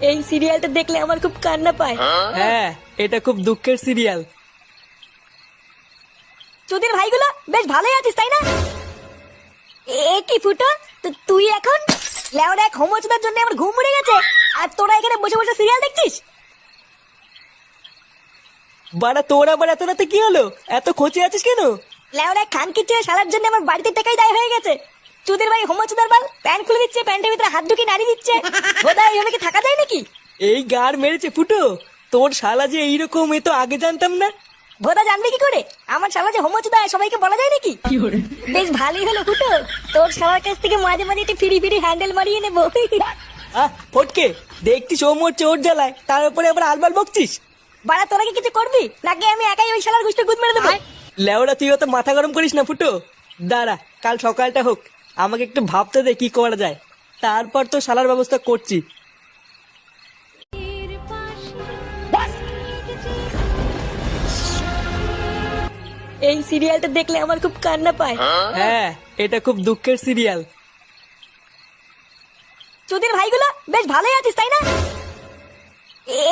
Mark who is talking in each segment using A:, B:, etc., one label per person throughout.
A: এই সিরিয়ালটা দেখলে আমার খুব কান্না পায়।
B: হ্যাঁ, এটা খুব দুঃখের সিরিয়াল।
A: তোদের ভাইগুলো বেশ ভালোই আছিস তাই না? এ কি ফুটো, তুই এখন লেওরা এক হোমোচোদার জন্য আমার ঘুম উড়ে গেছে, আর তোরা এখানে বসে বসে সিরিয়াল দেখছিস?
B: বাড়া তোর আবার এত রাতে কি হলো? এত খোঁচে আছিস কেন?
A: লেওরা খান কিচ্ছে সারার জন্য আমার বাড়িতে টাকাই দায় হয়ে গেছে। তোদের ভাই হোমোচোদার বাল প্যান্ট খুলে দিচ্ছে, প্যান্টের ভিতরে হাত ঢুকিয়ে নাড়ি দিচ্ছে। বোধা এইভাবে কি থাকা যায় নাকি?
B: এই গাড় মেরেছে ফুটো, তোর শালা যে এইরকম এ তো আগে জানতাম না।
A: ভোদা জানবি কি করে আমার শালা যে হোমোচোদা সবাইকে বলা যায় নাকি? বেশ ভালোই হলো ফুটো, তোর শালার কাছ থেকে মাঝে মাঝে একটু ফিরি ফিরি হ্যান্ডেল মারিয়ে নেবো।
B: ফটকে, দেখছিস ও মোর চোর জ্বালায়, তার উপরে আবার আলবাল বকছিস।
A: বাড়া তোরা কি কিছু করবি নাকি আমি একাই ওই শালার গুষ্টি গুদ মেরে দেবো?
B: লেওড়া তুই অত মাথা গরম করিস না ফুটো। দাঁড়া, কাল সকালটা হোক, আমাকে একটু ভাবতে দে কি করা যায়, তারপর তো শালার ব্যবস্থা করছি।
A: এই সিরিয়ালটা দেখলে আমার খুব কান্না পায়।
B: হ্যাঁ, এটা খুব দুঃখের সিরিয়াল।
A: তোদের ভাইগুলো বেশ ভালোই আছিস তাই না?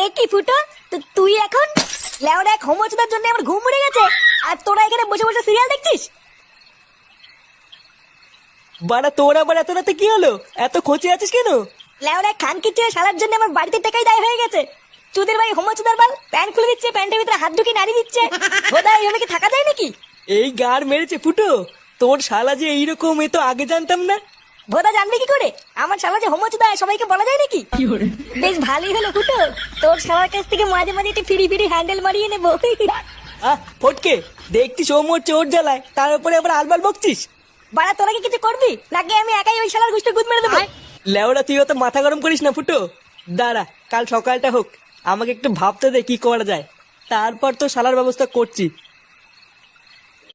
A: এ কি ফুটো, তুই এখন লেওরা এক হোমোচোদার জন্য আমার ঘুম উড়ে গেছে, আর তোরা এখানে বসে বসে সিরিয়াল দেখছিস?
B: বাড়া তোর আবার এত রাতে কি হলো? এত খোঁচে আছিস কেন?
A: লেওরা খান কিচ্ছে সারার জন্য আমার বাড়িতে টাকাই দায় হয়ে গেছে। তোদের ভাই হোমোচোদার বাল প্যান্ট খুলে দিচ্ছে, প্যান্টের ভিতরে হাত ঢুকিয়ে নাড়ি দিচ্ছে। বোধা এইভাবে কি থাকা যায় নাকি?
B: এই গাড় মেরেছে ফুটো, তোর শালা যে এইরকম এ তো আগে জানতাম না।
A: ভোদা জানবি কি করে আমার শালা যে হোমোচোদা সবাইকে বলা যায় নাকি? বেশ ভালোই হলো ফুটো, তোর শালার কাছ থেকে মাঝে মাঝে একটু ফিরি ফিরি হ্যান্ডেল মারিয়ে নেবো।
B: ফটকে, দেখছিস ও মোর চোর জ্বালায়, তার উপরে আবার আলবাল বকছিস।
A: বাড়া তোরা কি কিছু করবি নাকি আমি একাই ওই শালার গুষ্টি গুদ মেরে দেবো?
B: লেওড়া তুই অত মাথা গরম করিস না ফুটো। দাঁড়া, কাল সকালটা হোক, আমাকে একটু ভাবতে দে কি করা যায়, তারপর তো শালার ব্যবস্থা করছি।